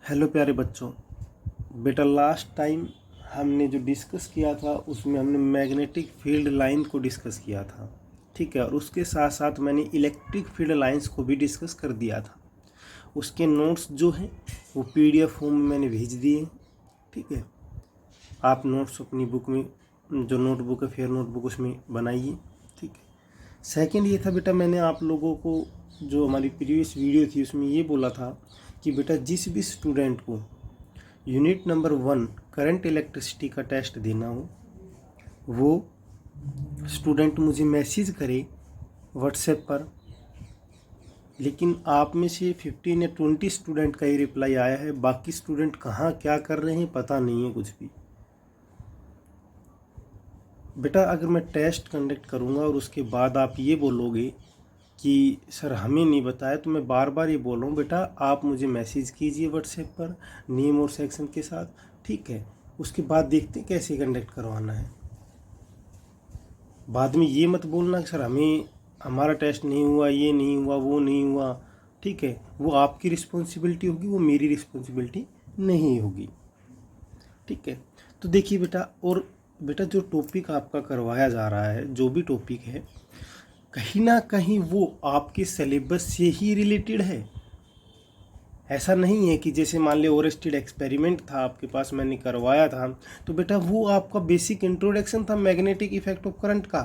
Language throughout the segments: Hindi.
हेलो प्यारे बच्चों। बेटा लास्ट टाइम हमने जो डिस्कस किया था उसमें हमने मैग्नेटिक फील्ड लाइन को डिस्कस किया था, ठीक है। और उसके साथ साथ मैंने इलेक्ट्रिक फील्ड लाइंस को भी डिस्कस कर दिया था। उसके नोट्स जो हैं वो पीडीएफ फॉर्म में मैंने भेज दिए, ठीक है। आप नोट्स अपनी बुक में, जो नोटबुक है फेयर नोटबुक, उसमें बनाइए, ठीक है। सेकंड ये था बेटा, मैंने आप लोगों को जो हमारी प्रीवियस वीडियो थी उसमें ये बोला था कि बेटा जिस भी स्टूडेंट को यूनिट नंबर 1 करंट इलेक्ट्रिसिटी का टेस्ट देना हो वो स्टूडेंट मुझे मैसेज करे व्हाट्सएप पर। लेकिन आप में से 15 या 20 स्टूडेंट का ही रिप्लाई आया है, बाकी स्टूडेंट कहाँ क्या कर रहे हैं पता नहीं है कुछ भी। बेटा अगर मैं टेस्ट कंडक्ट करूँगा और उसके बाद आप ये बोलोगे कि सर हमें नहीं बताया, तो मैं बार बार ये बोल रहा हूँ बेटा आप मुझे मैसेज कीजिए व्हाट्सएप पर नेम और सेक्शन के साथ, ठीक है। उसके बाद देखते हैं कैसे कंडक्ट करवाना है। बाद में ये मत बोलना कि सर हमें हमारा टेस्ट नहीं हुआ, ये नहीं हुआ, वो नहीं हुआ, ठीक है। वो आपकी रिस्पॉन्सिबिलिटी होगी, वो मेरी रिस्पॉन्सिबिलिटी नहीं होगी, ठीक है। तो देखिए बेटा, और बेटा जो टॉपिक आपका करवाया जा रहा है, जो भी टॉपिक है, कहीं ना कहीं वो आपके सिलेबस से ही रिलेटेड है। ऐसा नहीं है कि जैसे मान लिया ओरेस्टेड एक्सपेरिमेंट था आपके पास, मैंने करवाया था, तो बेटा वो आपका बेसिक इंट्रोडक्शन था मैग्नेटिक इफेक्ट ऑफ करंट का,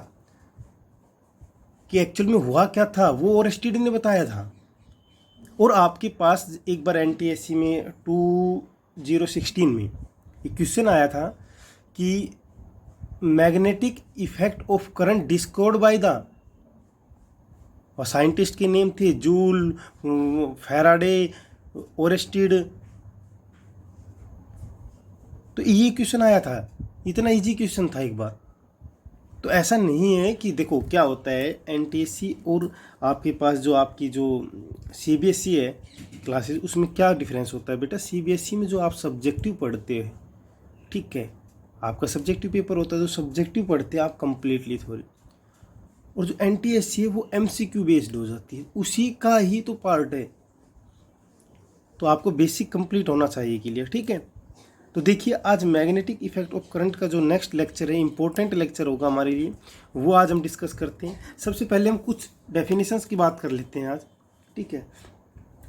कि एक्चुअल में हुआ क्या था वो ओरेस्टेड ने बताया था। और आपके पास एक बार एनटीएससी में 2016 में एक क्वेश्चन आया था कि magnetic effect of current discovered by the, और साइंटिस्ट के नेम थे जूल, फैराडे, ओरेस्टेड। तो ये क्वेश्चन आया था, इतना इजी क्वेश्चन था एक बार। तो ऐसा नहीं है कि देखो क्या होता है एनटीएससी और आपके पास जो आपकी जो सीबीएसई है क्लासेस, उसमें क्या डिफरेंस होता है बेटा। सीबीएसई में जो आप सब्जेक्टिव पढ़ते हैं, ठीक है, आपका सब्जेक्टिव पेपर होता है, जो सब्जेक्टिव पढ़ते हैं आप कंप्लीटली थोड़ी, और जो एनटीएससी है वो एमसीक्यू बेस्ड हो जाती है, उसी का ही तो पार्ट है। तो आपको बेसिक कंप्लीट होना चाहिए क्लियर, ठीक है। तो देखिए आज मैग्नेटिक इफेक्ट ऑफ करंट का जो नेक्स्ट लेक्चर है, इंपॉर्टेंट लेक्चर होगा हमारे लिए, वो आज हम डिस्कस करते हैं। सबसे पहले हम कुछ डेफिनेशंस की बात कर लेते हैं आज, ठीक है।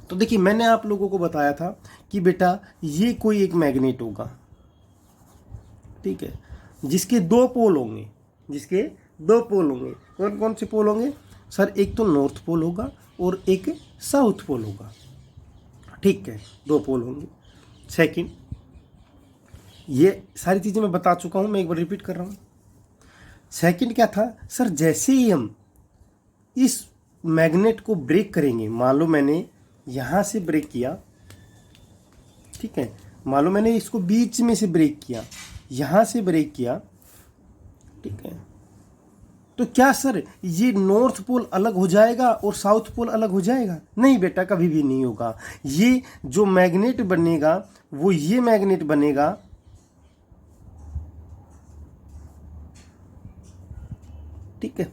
तो देखिए मैंने आप लोगों को बताया था कि बेटा ये कोई एक मैग्नेट होगा, ठीक है, जिसके दो पोल होंगे, जिसके दो पोल होंगे। कौन कौन से पोल होंगे सर? एक तो नॉर्थ पोल होगा और एक साउथ पोल होगा, ठीक है, दो पोल होंगे। सेकंड, ये सारी चीज़ें मैं बता चुका हूँ, मैं एक बार रिपीट कर रहा हूँ। सेकंड क्या था सर? जैसे ही हम इस मैग्नेट को ब्रेक करेंगे, मान लो मैंने यहाँ से ब्रेक किया, ठीक है, मान लो मैंने इसको बीच में से ब्रेक किया, यहाँ से ब्रेक किया, ठीक है, तो क्या सर ये नॉर्थ पोल अलग हो जाएगा और साउथ पोल अलग हो जाएगा? नहीं बेटा, कभी भी नहीं होगा। ये जो मैग्नेट बनेगा वो ये मैग्नेट बनेगा, ठीक है,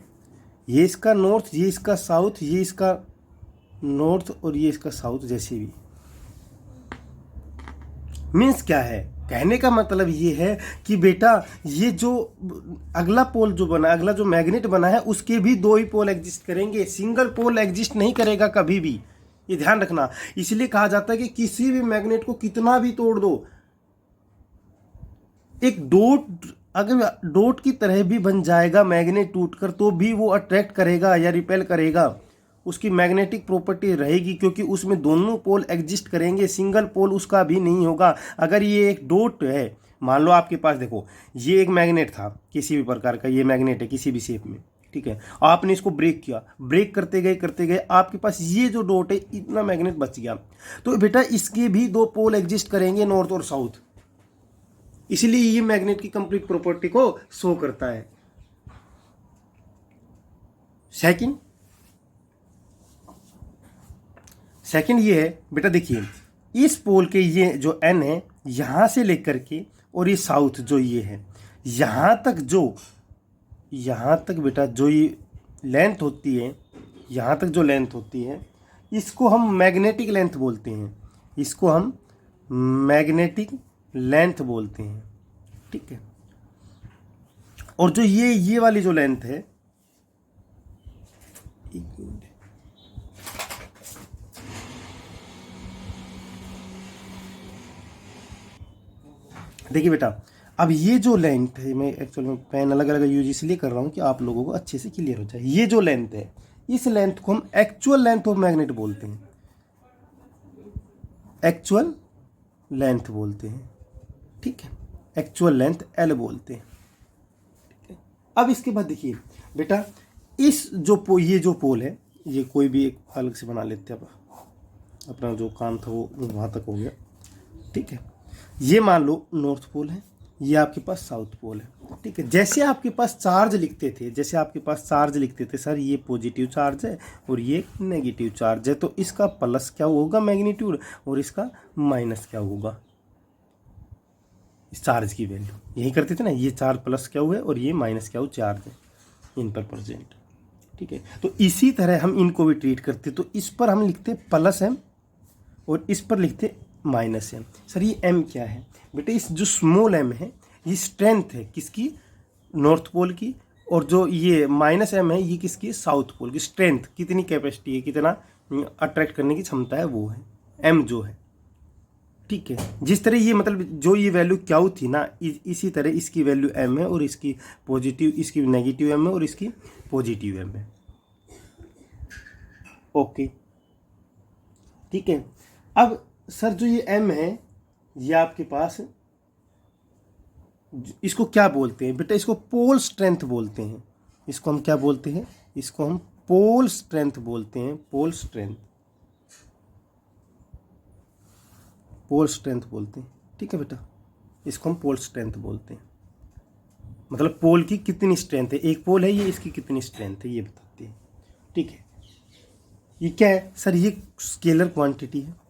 ये इसका नॉर्थ, ये इसका साउथ, ये इसका नॉर्थ और ये इसका साउथ, जैसे भी। मीन्स क्या है? कहने का मतलब ये है कि बेटा ये जो अगला पोल जो बना, अगला जो मैग्नेट बना है, उसके भी दो ही पोल एग्जिस्ट करेंगे, सिंगल पोल एग्जिस्ट नहीं करेगा कभी भी। ये ध्यान रखना। इसलिए कहा जाता है कि किसी भी मैग्नेट को कितना भी तोड़ दो, एक डॉट अगर डॉट की तरह भी बन जाएगा मैग्नेट टूटकर, तो भी वो अट्रैक्ट करेगा या रिपेल करेगा, उसकी मैग्नेटिक प्रॉपर्टी रहेगी, क्योंकि उसमें दोनों पोल एग्जिस्ट करेंगे, सिंगल पोल उसका भी नहीं होगा। अगर ये एक डॉट है, मान लो आपके पास, देखो ये एक मैग्नेट था किसी भी प्रकार का, ये मैग्नेट है किसी भी शेप में, ठीक है, आपने इसको ब्रेक किया, ब्रेक करते गए आपके पास ये जो डॉट है इतना मैग्नेट बच गया। तो बेटा इसके भी दो पोल एग्जिस्ट करेंगे, नॉर्थ और साउथ, इसलिए ये मैग्नेट की कंप्लीट प्रॉपर्टी को शो करता है। सेकंड ये है बेटा, देखिए इस पोल के ये जो एन है यहां से लेकर के, और ये साउथ जो ये है, यहां तक बेटा जो ये लेंथ होती है, यहां तक जो लेंथ होती है, इसको हम मैग्नेटिक लेंथ बोलते हैं, इसको हम मैग्नेटिक लेंथ बोलते हैं, ठीक है। और जो ये वाली जो लेंथ है, देखिए बेटा, अब ये जो लेंथ है, मैं एक्चुअल में पेन अलग अलग यूज इसलिए कर रहा हूँ कि आप लोगों को अच्छे से क्लियर हो जाए। ये जो लेंथ है, इस लेंथ को हम एक्चुअल लेंथ ऑफ मैग्नेट बोलते हैं, एक्चुअल लेंथ बोलते हैं, ठीक है। एक्चुअल लेंथ एल बोलते हैं, ठीक है। अब इसके बाद देखिए बेटा, इस जो ये जो पोल है, ये कोई भी एक अलग से बना लेते हैं। अब अपना जो काम था वो वहाँ तक हो गया, ठीक है। ये मान लो नॉर्थ पोल है, ये आपके पास साउथ पोल है, ठीक है। जैसे आपके पास चार्ज लिखते थे, जैसे आपके पास चार्ज लिखते थे, सर ये पॉजिटिव चार्ज है और ये नेगेटिव चार्ज है, तो इसका प्लस क्या होगा मैग्नीट्यूड, और इसका माइनस क्या होगा इस चार्ज की वैल्यू। यही करते थे ना, ये चार्ज प्लस क्या हुआ है और ये माइनस क्या हुआ चार्ज है इन पर प्रेजेंट, ठीक है। तो इसी तरह हम इनको भी ट्रीट करते, तो इस पर हम लिखते प्लस एम और इस पर लिखते माइनस एम। सर ये एम क्या है बेटा, इस जो स्मॉल एम है ये स्ट्रेंथ है किसकी, नॉर्थ पोल की, और जो ये माइनस एम है ये किसकी, साउथ पोल की। स्ट्रेंथ कितनी कैपेसिटी है, कितना अट्रैक्ट करने की क्षमता है, वो है एम जो है, ठीक है। जिस तरह ये मतलब जो ये वैल्यू क्यू थी ना, इसी तरह इसकी वैल्यू एम है और इसकी पॉजिटिव, इसकी नेगेटिव एम है और इसकी पॉजिटिव एम है, ओके, ठीक है। अब सर जो ये एम है, ये आपके पास इसको क्या बोलते हैं बेटा, इसको पोल स्ट्रेंथ बोलते हैं। इसको हम क्या बोलते हैं, इसको हम पोल स्ट्रेंथ बोलते हैं, पोल स्ट्रेंथ, पोल स्ट्रेंथ बोलते हैं, ठीक है बेटा। इसको हम पोल स्ट्रेंथ बोलते हैं, मतलब पोल की कितनी स्ट्रेंथ है, एक पोल है ये, इसकी कितनी स्ट्रेंथ है ये बताते हैं, ठीक है। ये क्या है सर, ये स्केलर क्वांटिटी है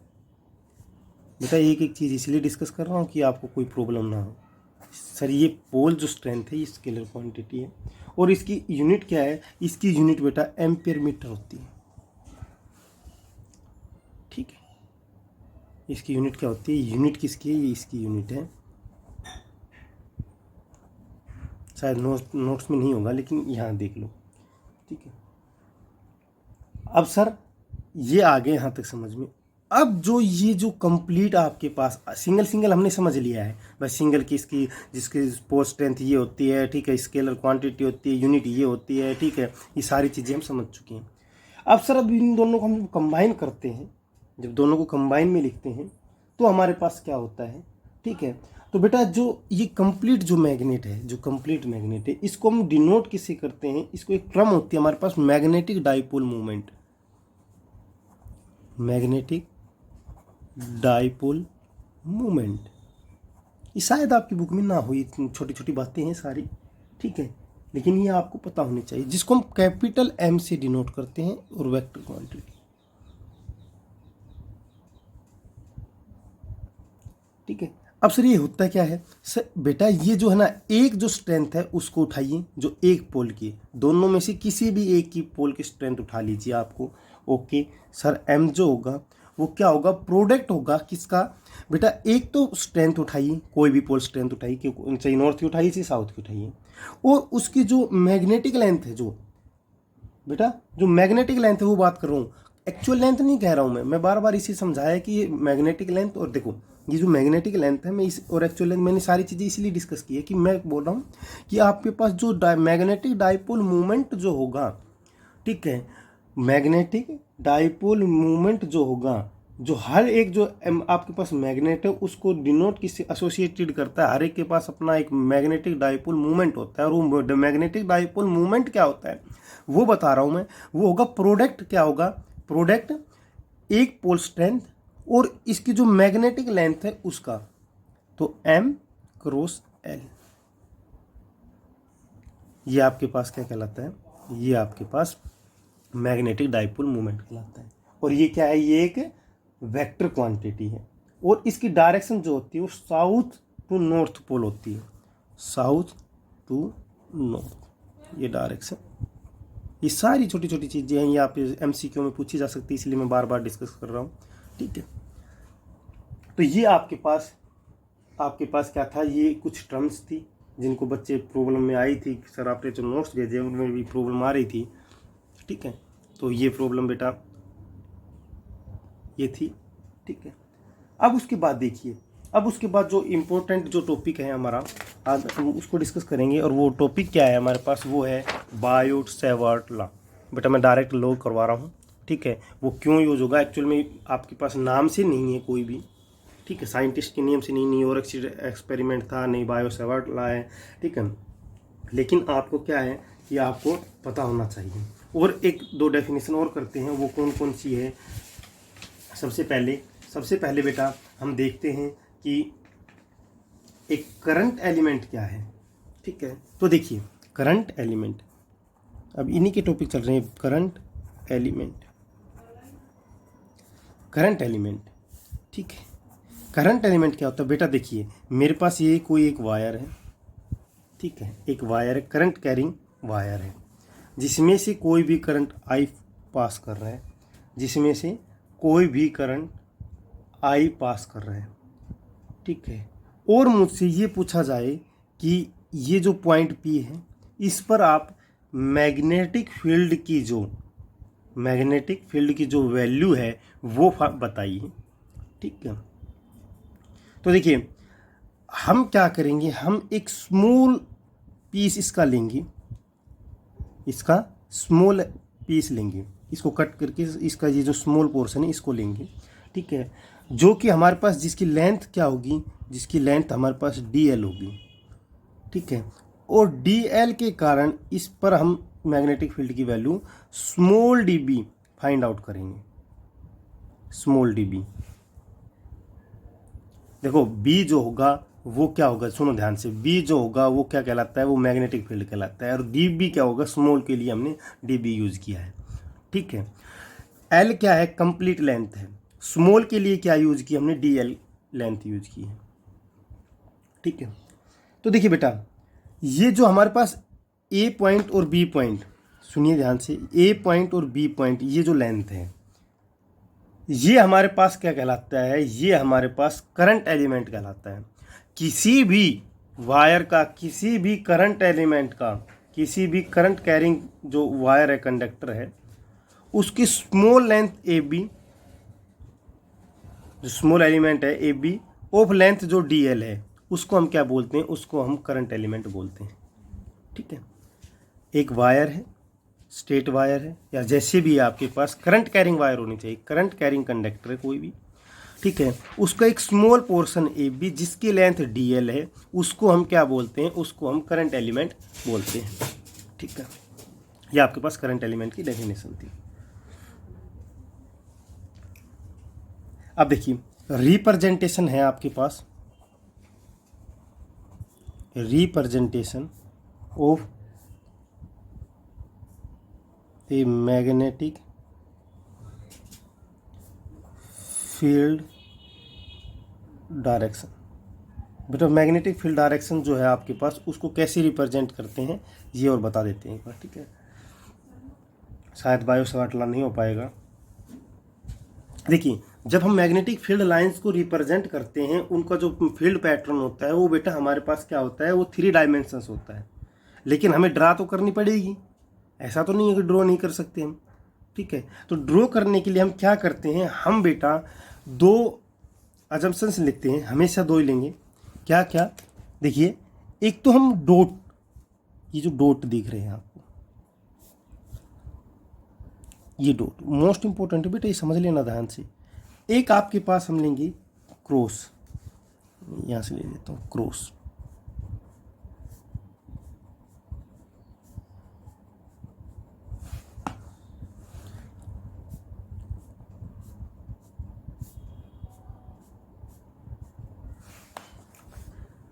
बेटा। एक एक चीज़ इसलिए डिस्कस कर रहा हूँ कि आपको कोई प्रॉब्लम ना हो। सर ये पोल जो स्ट्रेंथ है ये स्केलर क्वांटिटी है, और इसकी यूनिट क्या है, इसकी यूनिट बेटा एम्पियर मीटर होती है, ठीक है। इसकी यूनिट क्या होती है, यूनिट किसकी है, ये इसकी यूनिट है। शायद नोट्स में नहीं होगा लेकिन यहाँ देख लो, ठीक है। अब सर ये आ गए यहाँ तक समझ में। अब जो ये जो कंप्लीट आपके पास सिंगल सिंगल हमने समझ लिया है, बस सिंगल की इसकी जिसकी पोल स्ट्रेंथ ये होती है, ठीक है, स्केलर क्वांटिटी होती है, यूनिट ये होती है, ठीक है, ये सारी चीज़ें हम समझ चुके हैं। अब सर अब इन दोनों को हम कंबाइन करते हैं, जब दोनों को कंबाइन में लिखते हैं तो हमारे पास क्या होता है, ठीक है। तो बेटा जो ये कंप्लीट जो मैग्नेट है, जो कंप्लीट मैग्नेट है, इसको हम डिनोट किससे करते हैं, इसको एक टर्म होती है हमारे पास magnetic dipole movement, magnetic dipole movement. ये शायद आपकी बुक में ना हो, इतनी छोटी छोटी बातें हैं सारी, ठीक है, लेकिन ये आपको पता होनी चाहिए, जिसको हम कैपिटल एम से डिनोट करते हैं और वेक्टर क्वांटिटी, ठीक है। अब सर ये होता क्या है सर बेटा, ये जो है ना, एक जो स्ट्रेंथ है उसको उठाइए जो एक पोल की, दोनों में से किसी भी एक की पोल की स्ट्रेंथ उठा लीजिए आपको, ओके। सर एम जो होगा वो क्या होगा, प्रोडक्ट होगा किसका बेटा, एक तो स्ट्रेंथ उठाइए, कोई भी पोल स्ट्रेंथ उठाइए, चाहे नॉर्थ की उठाइए चाहे साउथ की उठाइए, और उसकी जो मैग्नेटिक लेंथ है, जो बेटा जो मैग्नेटिक लेंथ है वो बात कर रहा हूँ, एक्चुअल लेंथ नहीं कह रहा हूँ मैं बार बार इसे समझाया कि ये मैग्नेटिक लेंथ, और देखो ये जो मैग्नेटिक लेंथ है, मैं इस और एक्चुअल लेंथ मैंने सारी चीज़ें इसलिए डिस्कस की है कि मैं बोल रहा हूँ कि आपके पास जो मैग्नेटिक डाइपोल मूवमेंट जो होगा, ठीक है, मैग्नेटिक डाइपोल मूवमेंट जो होगा, जो हर एक जो आपके पास मैग्नेट है उसको डिनोट किससे एसोसिएटेड करता है, हर एक के पास अपना एक मैग्नेटिक डाइपोल मूवमेंट होता है, और वो मैग्नेटिक डाइपोल मूवमेंट क्या होता है वो बता रहा हूँ मैं, वो होगा प्रोडक्ट, क्या होगा, प्रोडक्ट एक पोल स्ट्रेंथ और इसकी जो मैग्नेटिक लेंथ है उसका, तो एम क्रॉस एल, ये आपके पास क्या कहलाता है, ये आपके पास मैग्नेटिक डाइपोल मूवमेंट कहलाता है। और ये क्या है, ये एक वेक्टर क्वांटिटी है, और इसकी डायरेक्शन जो होती है वो साउथ टू नॉर्थ पोल होती है, साउथ टू नॉर्थ ये डायरेक्शन। ये सारी छोटी छोटी चीज़ें हैं, ये आप MCQ में पूछी जा सकती है, इसलिए मैं बार बार डिस्कस कर रहा हूँ, ठीक है। तो ये आपके पास क्या था, ये कुछ टर्म्स थी जिनको बच्चे प्रॉब्लम में आई थी। सर आपने जो नोट्स भेजे उनमें भी प्रॉब्लम आ रही थी, ठीक है। तो ये प्रॉब्लम बेटा ये थी, ठीक है। अब उसके बाद देखिए, अब उसके बाद जो इम्पोर्टेंट जो टॉपिक है हमारा, आज हम उसको डिस्कस करेंगे। और वो टॉपिक क्या है हमारे पास, वो है बायोट सेवर्ट लॉ। बेटा मैं डायरेक्ट लॉ करवा रहा हूँ, ठीक है। वो क्यों यूज होगा, एक्चुअल में आपके पास नाम से नहीं है कोई भी, ठीक है। साइंटिस्ट के नियम से नहीं और एक्सपेरिमेंट था, नहीं बायो सेवर्ट लॉ है, ठीक है। लेकिन आपको क्या है कि आपको पता होना चाहिए। और एक दो डेफिनेशन और करते हैं, वो कौन कौन सी है। सबसे पहले बेटा हम देखते हैं कि एक करंट एलिमेंट क्या है, ठीक है। तो देखिए करंट एलिमेंट, अब इन्हीं के टॉपिक चल रहे हैं। करंट एलिमेंट, ठीक है। करंट एलिमेंट क्या होता है बेटा, देखिए मेरे पास ये कोई एक वायर है, ठीक है। एक वायर है, करंट कैरिंग वायर है, जिसमें से कोई भी करंट आई पास कर रहा है, जिसमें से कोई भी करंट आई पास कर रहा है, ठीक है। और मुझसे ये पूछा जाए कि ये जो पॉइंट पी है, इस पर आप मैग्नेटिक फील्ड की जो वैल्यू है वो बताइए, ठीक है। तो देखिए हम क्या करेंगे, हम एक स्मॉल पीस इसका लेंगे, इसका स्मॉल पीस लेंगे, इसको कट करके इसका ये जो स्मॉल पोर्शन है इसको लेंगे, ठीक है। जो कि हमारे पास जिसकी लेंथ क्या होगी, जिसकी लेंथ हमारे पास DL होगी, ठीक है। और DL के कारण इस पर हम मैग्नेटिक फील्ड की value small dB find out करेंगे, स्मॉल dB। देखो B जो होगा वो क्या होगा, सुनो ध्यान से, B जो होगा वो क्या कहलाता है, वो मैग्नेटिक फील्ड कहलाता है। और DB क्या होगा, स्मॉल के लिए हमने DB यूज़ किया है, ठीक है। L क्या है, कंप्लीट लेंथ है। स्मॉल के लिए क्या यूज़ की हमने, DL लेंथ यूज़ की है, ठीक है। तो देखिए बेटा ये जो हमारे पास A पॉइंट और B पॉइंट, सुनिए ध्यान से, A पॉइंट और B पॉइंट, ये जो लेंथ है ये हमारे पास क्या कहलाता है, ये हमारे पास करंट एलिमेंट कहलाता है। किसी भी वायर का, किसी भी करंट एलिमेंट का, किसी भी करंट कैरिंग जो वायर है, कंडक्टर है, उसकी स्मॉल लेंथ AB, जो स्मॉल एलिमेंट है AB ऑफ लेंथ जो DL है, उसको हम क्या बोलते हैं, उसको हम करंट एलिमेंट बोलते हैं, ठीक है। एक वायर है, स्टेट वायर है, या जैसे भी आपके पास करंट कैरिंग वायर होनी चाहिए, करंट कैरिंग कंडक्टर है कोई भी, ठीक है। उसका एक स्मॉल पोर्शन AB जिसकी लेंथ DL है, उसको हम क्या बोलते हैं, उसको हम करंट एलिमेंट बोलते हैं, ठीक है। ये आपके पास करंट एलिमेंट की डेफिनेशन थी। अब देखिए रिप्रेजेंटेशन है आपके पास, representation of a magnetic field direction. बेटा मैग्नेटिक फील्ड डायरेक्शन जो है आपके पास, उसको कैसे रिप्रेजेंट करते हैं ये और बता देते हैं एक बार, ठीक है। शायद बायो सेवर्ट लॉ नहीं हो पाएगा। देखिए जब हम मैग्नेटिक फील्ड लाइंस को रिप्रेजेंट करते हैं, उनका जो फील्ड पैटर्न होता है वो बेटा हमारे पास क्या होता है, वो 3 डायमेंशंस होता है। लेकिन हमें ड्रा तो करनी पड़ेगी, ऐसा तो नहीं है कि ड्रॉ नहीं कर सकते हम, ठीक है। तो ड्रॉ करने के लिए हम क्या करते हैं, हम बेटा 2 अजम्पशंस लिखते हैं, हमेशा 2 ही लेंगे। क्या क्या, देखिए एक तो हम डॉट, ये जो डॉट दिख रहे हैं आपको, ये डॉट मोस्ट इंपॉर्टेंट है बेटा, ये समझ लेना ध्यान से। एक आपके पास हम लेंगे क्रॉस, यहाँ से ले लेता हूँ क्रॉस,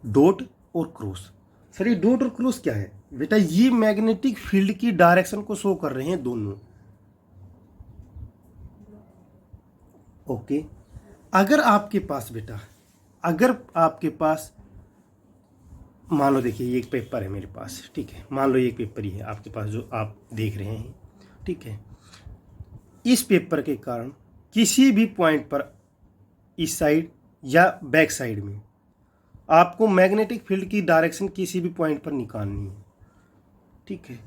डॉट और क्रॉस। सर ये डॉट और क्रॉस क्या है बेटा, ये मैग्नेटिक फील्ड की डायरेक्शन को शो कर रहे हैं दोनों, ओके। अगर आपके पास बेटा, अगर आपके पास मान लो, देखिए ये एक पेपर है मेरे पास, ठीक है, मान लो ये एक पेपर ही है आपके पास जो आप देख रहे हैं, ठीक है। इस पेपर के कारण किसी भी पॉइंट पर, इस साइड या बैक साइड में, आपको मैग्नेटिक फील्ड की डायरेक्शन किसी भी पॉइंट पर निकालनी है, ठीक है,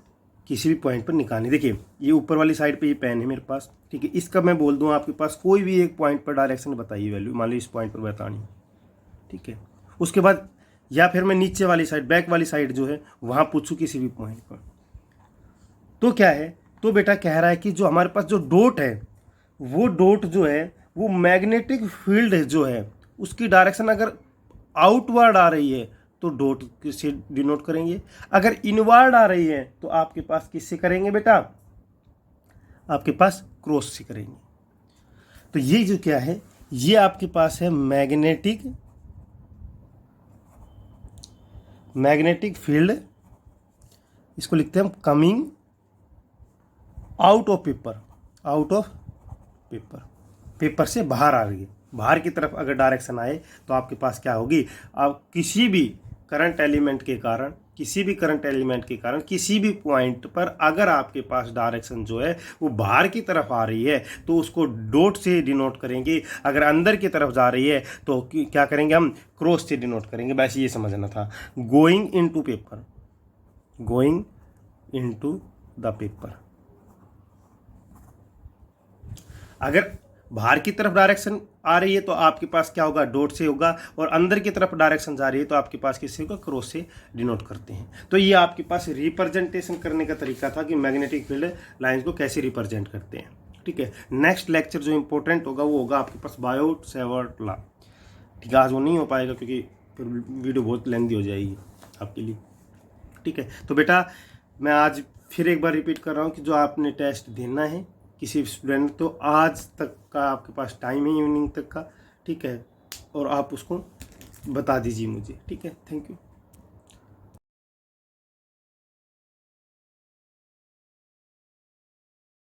किसी भी पॉइंट पर निकालनी। देखिए ये ऊपर वाली साइड पे ये पेन है मेरे पास, ठीक है, इसका मैं बोल दूँ आपके पास कोई भी एक पॉइंट पर डायरेक्शन बताइए वैल्यू, मान लीजिए इस पॉइंट पर बतानी, ठीक है। उसके बाद या फिर मैं नीचे वाली साइड, बैक वाली साइड जो है वहाँ पूछूँ किसी भी पॉइंट पर, तो क्या है, तो बेटा कह रहा है कि जो हमारे पास जो डॉट है, वो डॉट जो है वो मैग्नेटिक फील्ड जो है उसकी डायरेक्शन अगर आउटवर्ड आ रही है तो डॉट से डिनोट करेंगे, अगर इनवर्ड आ रही है तो आपके पास किससे करेंगे बेटा, आपके पास क्रॉस से करेंगे। तो ये जो क्या है, ये आपके पास है मैग्नेटिक फील्ड, इसको लिखते हैं हम coming out of paper, out of paper, paper से बाहर आ रही है, बाहर की तरफ अगर डायरेक्शन आए तो आपके पास क्या होगी, आप किसी भी करंट एलिमेंट के कारण, किसी भी करंट एलिमेंट के कारण किसी भी पॉइंट पर अगर आपके पास डायरेक्शन जो है वो बाहर की तरफ आ रही है तो उसको डॉट से डिनोट करेंगे, अगर अंदर की तरफ जा रही है तो क्या करेंगे हम, क्रॉस से डिनोट करेंगे। वैसे ये समझना था, going into paper, going into the paper, अगर बाहर की तरफ डायरेक्शन आ रही है तो आपके पास क्या होगा, डॉट से होगा, और अंदर की तरफ डायरेक्शन जा रही है तो आपके पास किससे होगा, क्रॉस से डिनोट करते हैं। तो ये आपके पास रिप्रेजेंटेशन करने का तरीका था कि मैग्नेटिक फील्ड लाइंस को कैसे रिप्रेजेंट करते हैं, ठीक है। नेक्स्ट लेक्चर जो इंपॉर्टेंट होगा वो होगा आपके पास बायोट सेवर्ट लॉ, ठीक है, आज वो नहीं हो पाएगा क्योंकि फिर वीडियो बहुत लेंथी हो जाएगी आपके लिए, ठीक है। तो बेटा मैं आज फिर एक बार रिपीट कर रहा हूँ कि जो आपने टेस्ट देना है किसी स्टूडेंट, तो आज तक का आपके पास टाइम है, इवनिंग तक का, ठीक है, और आप उसको बता दीजिए मुझे, ठीक है। Thank you.